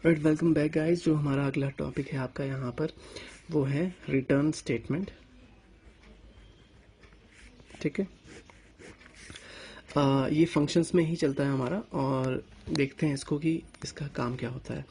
Right, welcome back guys. जो हमारा अगला टॉपिक है आपका यहाँ पर वो है रिटर्न स्टेटमेंट। ठीक है, ये फंक्शंस में ही चलता है हमारा, और देखते हैं इसको कि इसका काम क्या होता है।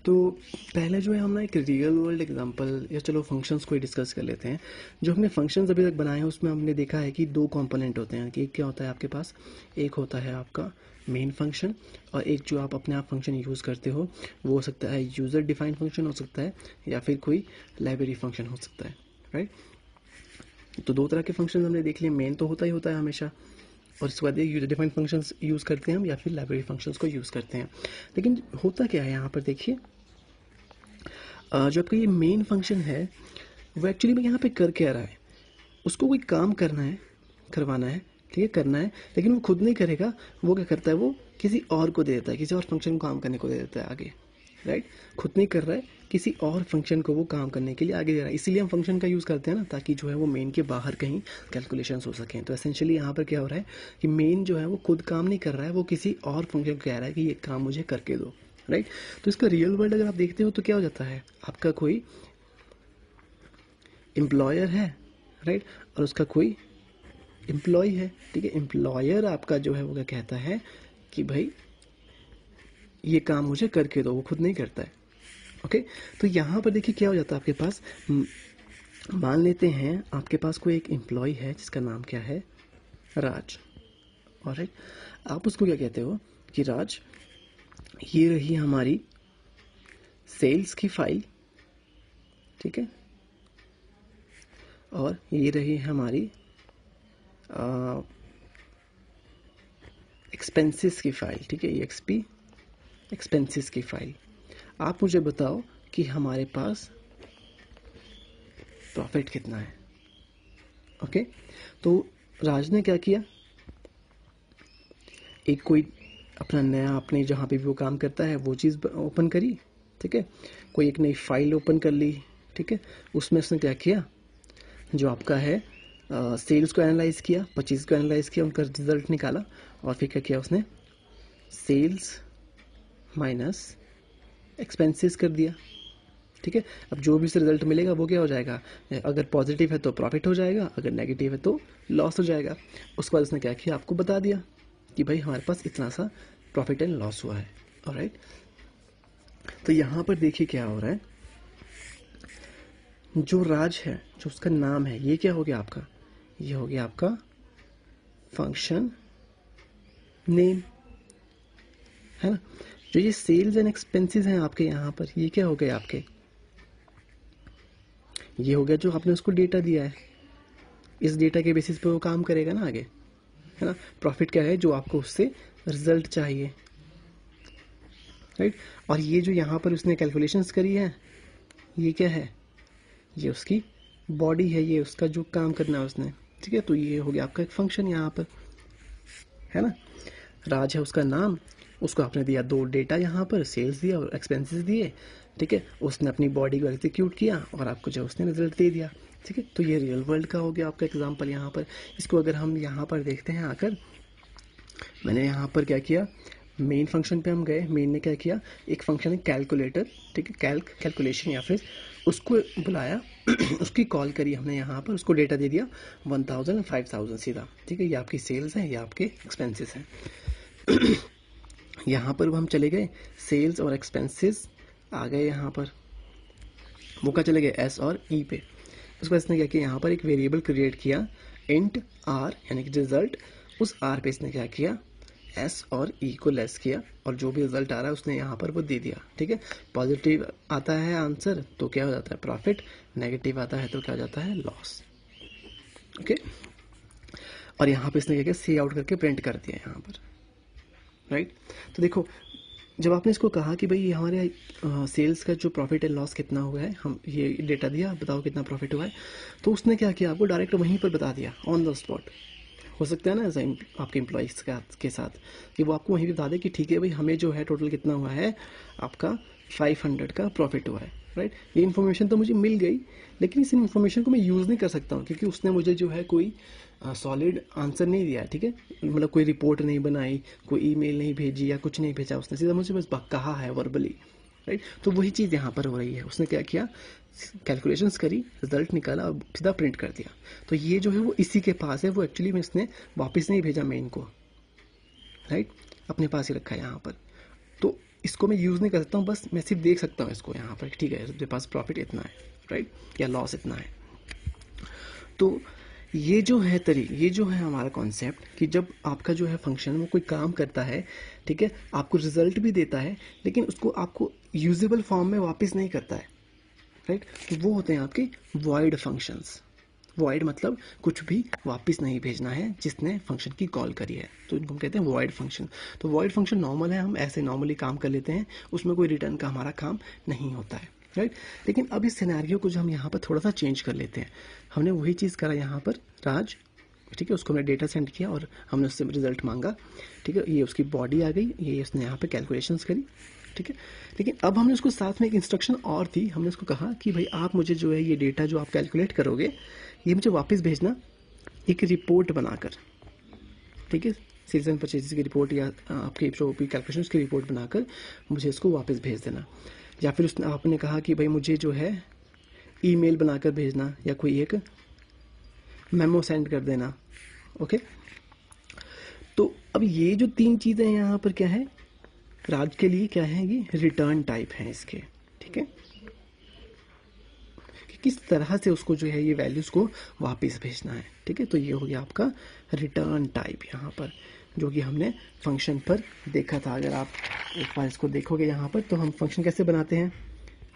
तो पहले जो है हम ना एक रियल वर्ल्ड एग्जांपल या चलो फंक्शंस को ही डिस्कस कर लेते हैं। जो हमने फंक्शंस अभी तक बनाए हैं उसमें हमने देखा है कि दो कंपोनेंट होते हैं कि एक क्या होता है आपके पास, एक होता है आपका मेन फंक्शन, और एक जो आप अपने आप फंक्शन यूज़ करते हो वो हो सकता है यूज़र डिफाइंड फंक्शन हो सकता है या फिर कोई लाइब्रेरी फंक्शन हो सकता है। राइट, तो दो तरह के फंक्शन हमने देख लिए। मेन तो होता ही होता है हमेशा, और इसके बाद ये यूजर डिफाइंड फंक्शंस यूज़ करते हैं हम या फिर लाइब्रेरी फंक्शंस को यूज़ करते हैं। लेकिन होता क्या है यहाँ पर देखिए, जो आपका ये मेन फंक्शन है वो एक्चुअली में यहाँ पे कर क्या रहा है, उसको कोई काम करना है, करवाना है, ठीक है, करना है, लेकिन वो खुद नहीं करेगा। वो क्या करता है, वो किसी और को दे देता है, किसी और फंक्शन को काम करने को दे देता है आगे। राइट, खुद नहीं कर रहा है, किसी और फंक्शन को वो काम करने के लिए आगे दे रहा है। इसीलिए हम फंक्शन का यूज़ करते हैं ना, ताकि जो है वो मेन के बाहर कहीं कैलकुलेशंस हो सकें। तो एसेंशियली यहाँ पर क्या हो रहा है कि मेन जो है वो खुद काम नहीं कर रहा है, वो किसी और फंक्शन को कह रहा है कि ये काम मुझे करके दो। राइट, तो इसका रियल वर्ल्ड अगर आप देखते हो तो क्या हो जाता है, आपका कोई एम्प्लॉयर है, राइट, और उसका कोई एम्प्लॉय है। ठीक है, एम्प्लॉयर आपका जो है वो क्या कहता है कि भाई ये काम मुझे करके दो, वो खुद नहीं करता है। ओके, तो यहाँ पर देखिए क्या हो जाता है आपके पास, मान लेते हैं आपके पास कोई एक एम्प्लॉय है जिसका नाम क्या है, राज। ऑलराइट, आप उसको क्या कहते हो कि राज, ये रही हमारी सेल्स की फाइल, ठीक है, और ये रही हमारी एक्सपेंसेस की फाइल। ठीक है, EXP एक्सपेंसेस की फाइल। आप मुझे बताओ कि हमारे पास प्रॉफिट कितना है। ओके, तो राज ने क्या किया, एक कोई अपना नया, अपने जहाँ पे भी वो काम करता है वो चीज़ ओपन करी। ठीक है, कोई एक नई फाइल ओपन कर ली। ठीक है, उसमें उसने क्या किया, जो आपका है सेल्स को एनालाइज किया, परचेज को एनालाइज किया, उनका रिजल्ट निकाला, और फिर क्या किया उसने, सेल्स माइनस एक्सपेंसेस कर दिया। ठीक है, अब जो भी उसे रिजल्ट मिलेगा वो क्या हो जाएगा, अगर पॉजिटिव है तो प्रॉफिट हो जाएगा, अगर नेगेटिव है तो लॉस हो जाएगा। उसके बाद उसने क्या किया, आपको बता दिया कि भाई हमारे पास इतना सा प्रॉफिट एंड लॉस हुआ है। ऑलराइट, तो यहाँ पर देखिए क्या हो रहा है, जो राज है, जो उसका नाम है, ये क्या हो गया आपका, ये हो गया आपका फंक्शन नेम, है ना। जो ये सेल्स एंड एक्सपेंसेस हैं आपके यहाँ पर, ये क्या हो गए आपके, ये हो गया जो आपने उसको डेटा दिया है। इस डेटा के बेसिस पे वो काम करेगा ना आगे, है ना। प्रॉफिट क्या है, जो आपको उससे रिजल्ट चाहिए। राइट, और ये जो यहाँ पर उसने कैलकुलेशंस करी है, ये क्या है, ये उसकी बॉडी है, ये उसका जो काम करना है उसने। ठीक है, तो ये हो गया आपका एक फंक्शन यहाँ पर, है ना। राज है उसका नाम, उसको आपने दिया दो डेटा, यहाँ पर सेल्स दिया और एक्सपेंसेस दिए। ठीक है, उसने अपनी बॉडी को एग्जीक्यूट किया और आपको जो उसने रिजल्ट दे दिया। ठीक है, तो ये रियल वर्ल्ड का हो गया आपका एग्जांपल यहाँ पर। इसको अगर हम यहाँ पर देखते हैं आकर, मैंने यहाँ पर क्या किया, मेन फंक्शन पे हम गए, मेन ने क्या किया, एक फंक्शन है कैलकुलेटर, ठीक है, कैलकुलेशन, या फिर उसको बुलाया उसकी कॉल करी हमने यहाँ पर, उसको डेटा दे दिया 1000 5000 सीधा। ठीक है, ये आपकी सेल्स है, ये आपके एक्सपेंसेस हैं। यहाँ पर हम चले गए, सेल्स और एक्सपेंसेस आ गए यहाँ पर, वो क्या चले गए एस और ई पे। उसके बाद इसने क्या किया, यहाँ पर एक वेरिएबल क्रिएट किया इंट आर, यानी कि रिजल्ट, उस आर पे इसने क्या किया, एस और ई को लेस किया, और जो भी रिजल्ट आ रहा है उसने यहाँ पर वो दे दिया। ठीक है, पॉजिटिव आता है आंसर तो क्या हो जाता है, प्रॉफिट, नेगेटिव आता है तो क्या हो जाता है, लॉस। ओके, और यहाँ पे इसने क्या किया, सी आउट करके प्रिंट कर दिया यहाँ पर। राइट, तो देखो, जब आपने इसको कहा कि भाई हमारे सेल्स का जो प्रॉफिट एंड लॉस कितना हुआ है, हम ये डेटा दिया, बताओ कितना प्रॉफिट हुआ है, तो उसने क्या किया, आपको डायरेक्ट वहीं पर बता दिया ऑन द स्पॉट। हो सकता है ना ऐसा आपके एम्प्लॉइज़ के साथ कि वो आपको वहीं पे बता दे कि ठीक है भाई, हमें जो है टोटल कितना हुआ है, आपका 500 का प्रॉफिट हुआ है। राइट, ये इन्फॉर्मेशन तो मुझे मिल गई, लेकिन इस इन्फॉर्मेशन को मैं यूज़ नहीं कर सकता हूँ क्योंकि उसने मुझे जो है कोई सॉलिड आंसर नहीं दिया। ठीक है, मतलब कोई रिपोर्ट नहीं बनाई, कोई ईमेल नहीं भेजी या कुछ नहीं भेजा, उसने सीधा मुझे बस कहा है वर्बली। राइट। तो वही चीज़ यहाँ पर हो रही है, उसने क्या किया, कैलकुलेशंस करी, रिजल्ट निकाला और सीधा प्रिंट कर दिया। तो ये जो है वो इसी के पास है, वो एक्चुअली में इसने वापस नहीं भेजा मेन को, राइट, अपने पास ही रखा है यहाँ पर। तो इसको मैं यूज़ नहीं कर सकता हूँ, बस मैं सिर्फ देख सकता हूँ इसको यहाँ पर, ठीक है, मेरे पास प्रॉफिट इतना है, राइट, या लॉस इतना है। तो ये जो है ये जो है हमारा कॉन्सेप्ट कि जब आपका जो है फंक्शन वो कोई काम करता है, ठीक है, आपको रिजल्ट भी देता है, लेकिन उसको आपको यूजेबल फॉर्म में वापस नहीं करता है, राइट। तो वो होते हैं आपके वॉइड फंक्शंस। वॉइड मतलब कुछ भी वापस नहीं भेजना है जिसने फंक्शन की कॉल करी है, तो इनको हम कहते हैं वॉइड फंक्शन। तो वॉइड फंक्शन नॉर्मल है, हम ऐसे नॉर्मली काम कर लेते हैं, उसमें कोई रिटर्न का हमारा काम नहीं होता है, राइट। लेकिन अब इस सिनेरियो को जो हम यहाँ पर थोड़ा सा चेंज कर लेते हैं, हमने वही चीज़ करा यहाँ पर राज, ठीक है, उसको हमने डेटा सेंड किया और हमने उससे रिजल्ट मांगा, ठीक है, ये उसकी बॉडी आ गई, ये उसने यहाँ पे कैलकुलेशंस करी, ठीक है। लेकिन अब हमने उसको साथ में एक इंस्ट्रक्शन और थी, हमने उसको कहा कि भाई आप मुझे जो है ये डेटा जो आप कैलकुलेट करोगे ये मुझे वापस भेजना एक रिपोर्ट बनाकर, ठीक है, सेल्स एंड परचेजेस की रिपोर्ट या आपकी जो भी कैलकुलेशंस की रिपोर्ट बनाकर मुझे इसको वापस भेज देना। या फिर उसने आपने कहा कि भाई मुझे जो है ईमेल बनाकर भेजना या कोई एक मेमो सेंड कर देना, ओके। तो अब ये जो तीन चीज़ें यहाँ पर क्या है, राज के लिए क्या है, ये रिटर्न टाइप है इसके, ठीक है, कि किस तरह से उसको जो है ये वैल्यूज़ को वापस भेजना है, ठीक है। तो ये हो गया आपका रिटर्न टाइप यहाँ पर, जो कि हमने फंक्शन पर देखा था। अगर आप एक बार इसको देखोगे यहाँ पर, तो हम फंक्शन कैसे बनाते हैं,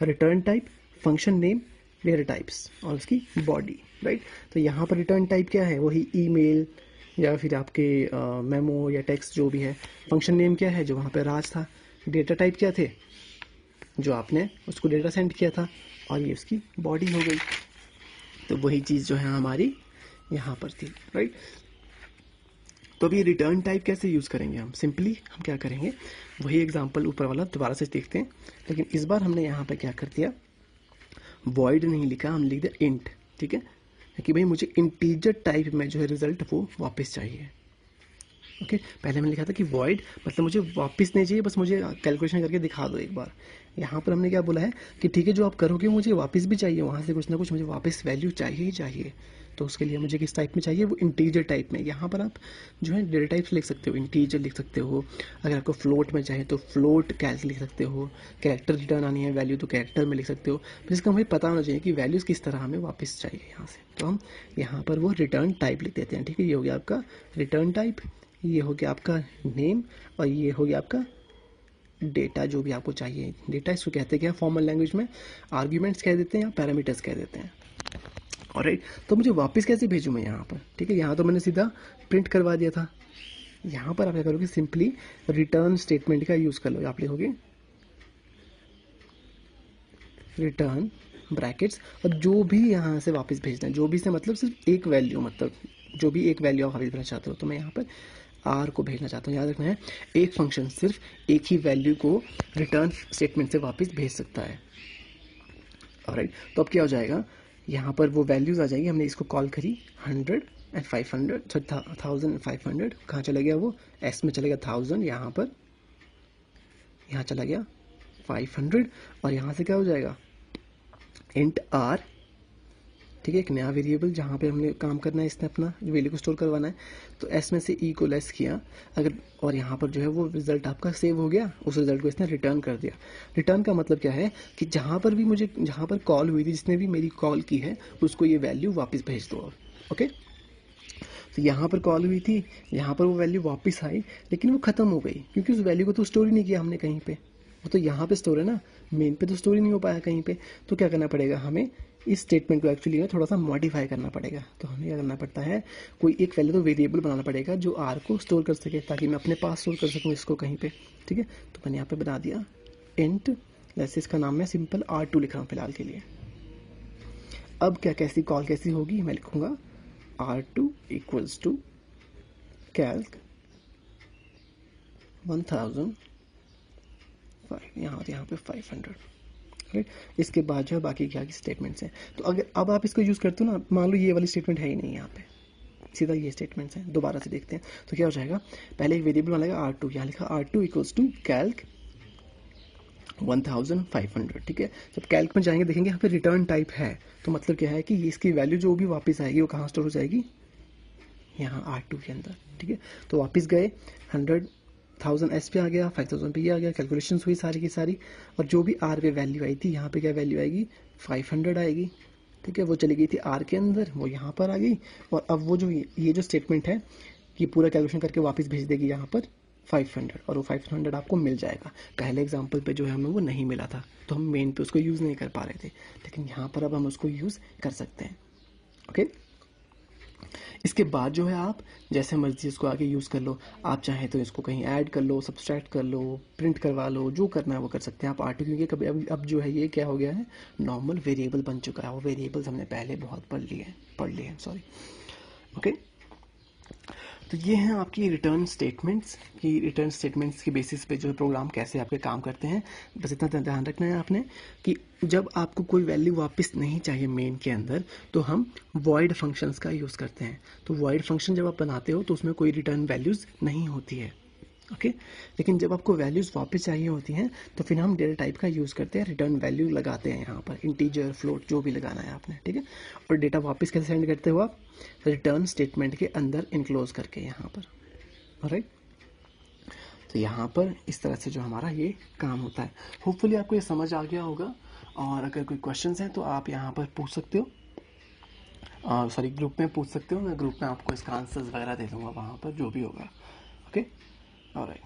return type, function name, data types और उसकी बॉडी, राइट। तो यहाँ पर रिटर्न टाइप क्या है, वही ईमेल या फिर आपके मेमो या टेक्स्ट जो भी है। फंक्शन नेम क्या है, जो वहाँ पे राज था। डेटा टाइप क्या थे, जो आपने उसको डेटा सेंड किया था, और ये उसकी बॉडी हो गई। तो वही चीज़ जो है हमारी यहाँ पर थी, राइट। तो अभी रिटर्न टाइप कैसे यूज़ करेंगे हम, सिंपली हम क्या करेंगे, वही एग्जांपल ऊपर वाला दोबारा से देखते हैं, लेकिन इस बार हमने यहाँ पर क्या कर दिया, वॉइड नहीं लिखा, हम लिख दिया इंट, ठीक है, कि भाई मुझे इंटीजर टाइप में जो है रिजल्ट वो वापस चाहिए, ओके। पहले मैंने लिखा था कि वॉइड मतलब मुझे वापस नहीं चाहिए, बस मुझे कैलकुलेशन करके दिखा दो एक बार। यहाँ पर हमने क्या बोला है कि ठीक है जो आप करोगे मुझे वापस भी चाहिए, वहाँ से कुछ ना कुछ मुझे वापस वैल्यू चाहिए ही चाहिए। तो उसके लिए मुझे किस टाइप में चाहिए, वो इंटीजर टाइप में। यहाँ पर आप जो है डेटा टाइप्स लिख सकते हो, इंटीजर लिख सकते हो, अगर आपको फ्लोट में चाहिए तो फ्लोट कैल्क लिख सकते हो, कैरेक्टर रिटर्न आनी है वैल्यू तो कैरेक्टर में लिख सकते हो। जिसका हमें पता होना चाहिए कि वैल्यूज़ किस तरह हमें वापस चाहिए यहाँ से, तो हम यहाँ पर वो रिटर्न टाइप लिख देते हैं, ठीक है। ये हो गया आपका रिटर्न टाइप, ये हो गया आपका नेम, और ये हो गया आपका डेटा जो भी आपको चाहिए। डेटा इसको कहते हैं क्या फॉर्मल लैंग्वेज में, आर्ग्यूमेंट्स कह देते हैं या पैरामीटर्स कह देते हैं, ऑलराइट। तो मुझे वापस कैसे भेजूँ मैं यहाँ पर, ठीक है, यहाँ तो मैंने सीधा प्रिंट करवा दिया था। यहाँ पर आप क्या करोगे, सिंपली रिटर्न स्टेटमेंट का यूज़ कर लो। आप लिखोगे रिटर्न ब्रैकेट्स, और जो भी यहाँ से वापस भेजना है, जो भी से मतलब सिर्फ एक वैल्यू, मतलब जो भी एक वैल्यू आप वापस भेजना चाहते हो, तो मैं यहाँ पर आर को भेजना चाहता हूँ। याद रखना है एक फंक्शन सिर्फ एक ही वैल्यू को रिटर्न स्टेटमेंट से वापस भेज सकता है, ऑलराइट। तो अब क्या हो जाएगा, यहाँ पर वो वैल्यूज़ आ जाएगी, हमने इसको कॉल करी 100 एंड 500, 1500, कहाँ चला गया वो, एस में चला गया 1000, यहाँ पर यहाँ चला गया 500, और यहाँ से क्या हो जाएगा इंट आर, ठीक है, एक नया वेरिएबल जहाँ पे हमने काम करना है, इसने अपना वैल्यू को स्टोर करवाना है। तो एस में से ई को लेस किया अगर, और यहाँ पर जो है वो रिजल्ट आपका सेव हो गया, उस रिजल्ट को इसने रिटर्न कर दिया। रिटर्न का मतलब क्या है कि जहाँ पर भी मुझे, जहाँ पर कॉल हुई थी, जिसने भी मेरी कॉल की है उसको ये वैल्यू वापस भेज दो, ओके। तो यहाँ पर कॉल हुई थी, यहाँ पर वो वैल्यू वापस आई, लेकिन वो ख़त्म हो गई क्योंकि उस वैल्यू को तो स्टोर ही नहीं किया हमने कहीं पे, वो तो यहाँ पे स्टोर है ना, मेन पे तो स्टोर ही नहीं हो पाया कहीं पे। तो क्या करना पड़ेगा, हमें इस स्टेटमेंट को एक्चुअली थोड़ा सा मॉडिफाई करना पड़ेगा। तो हमें क्या करना पड़ता है, कोई एक वैल्यू तो वेरिएबल बनाना पड़ेगा जो आर को स्टोर कर सके, ताकि मैं अपने पास स्टोर कर सकूँ इसको कहीं पे, ठीक है। तो मैंने यहाँ पे बना दिया इंट, जैसे इसका नाम मैं सिंपल R2 लिख रहा हूँ फिलहाल के लिए। अब क्या कैसी कॉल कैसी होगी, मैं लिखूँगा R2 इक्वल्स टू कैल्क 1000, यहाँ पे 500, राइट। इसके बाद जो है बाकी क्या की स्टेटमेंट्स हैं। तो अगर अब आप इसको यूज़ करते हो ना, मान लो ये वाली स्टेटमेंट है ही नहीं यहाँ पे, सीधा ये स्टेटमेंट्स हैं। दोबारा से देखते हैं तो क्या हो जाएगा, पहले एक वेरिएबल बनाएगा R2, यहाँ लिखा R2 इक्वल्स टू कैल्क 1500, ठीक है। जब कैल्क में जाएंगे देखेंगे यहाँ पे रिटर्न टाइप है, तो मतलब क्या है कि इसकी वैल्यू जो भी वापस आएगी वो कहाँ स्टोर हो जाएगी, यहाँ R2 के अंदर, ठीक है। तो वापस गए 100,000 एस पे आ गया, 5000 पे ये आ गया, कैलकुलेशन हुई सारी की सारी, और जो भी आर पे वैल्यू आई थी यहाँ पे क्या वैल्यू आएगी 500 आएगी, ठीक है। वो चली गई थी आर के अंदर, वो यहाँ पर आ गई, और अब वो जो ये जो स्टेटमेंट है कि पूरा कैलकुलेशन करके वापस भेज देगी यहाँ पर 500, और वो 500 आपको मिल जाएगा। पहले एग्जाम्पल पे जो है हमें वो नहीं मिला था, तो हम मेन पे उसको यूज़ नहीं कर पा रहे थे, लेकिन यहाँ पर अब हम उसको यूज़ कर सकते हैं। ओके, इसके बाद जो है आप जैसे मर्जी इसको आगे यूज़ कर लो, आप चाहें तो इसको कहीं ऐड कर लो, सब्सट्रैक्ट कर लो, प्रिंट करवा लो, जो करना है वो कर सकते हैं आप। आर्टिकल क्योंकि कभी अब जो है ये क्या हो गया है, नॉर्मल वेरिएबल बन चुका है, वो वेरिएबल्स हमने पहले बहुत पढ़ लिए सॉरी। ओके, तो ये हैं आपकी रिटर्न स्टेटमेंट्स की, रिटर्न स्टेटमेंट्स की बेसिस पे जो है प्रोग्राम कैसे आपके काम करते हैं। बस इतना ध्यान रखना है आपने कि जब आपको कोई वैल्यू वापस नहीं चाहिए मेन के अंदर, तो हम वॉइड फंक्शंस का यूज़ करते हैं। तो वॉइड फंक्शन जब आप बनाते हो तो उसमें कोई रिटर्न वैल्यूज़ नहीं होती है, ओके। लेकिन जब आपको वैल्यूज़ वापस चाहिए होती हैं तो फिर हम डेटा टाइप का यूज़ करते हैं, रिटर्न वैल्यू लगाते हैं यहाँ पर, इंटीजर, फ्लोट, जो भी लगाना है आपने, ठीक है। और डेटा वापस कैसे सेंड करते हो आप, रिटर्न स्टेटमेंट के अंदर इनक्लोज करके यहाँ पर, ऑलराइट। तो यहाँ पर इस तरह से जो हमारा ये काम होता है। होपफुली आपको ये समझ आ गया होगा, और अगर कोई क्वेश्चंस हैं तो आप यहाँ पर पूछ सकते हो, सॉरी ग्रुप में पूछ सकते हो, मैं ग्रुप में आपको इसका आंसर्स वगैरह दे दूँगा वहाँ पर जो भी होगा, ओके, ऑलराइट।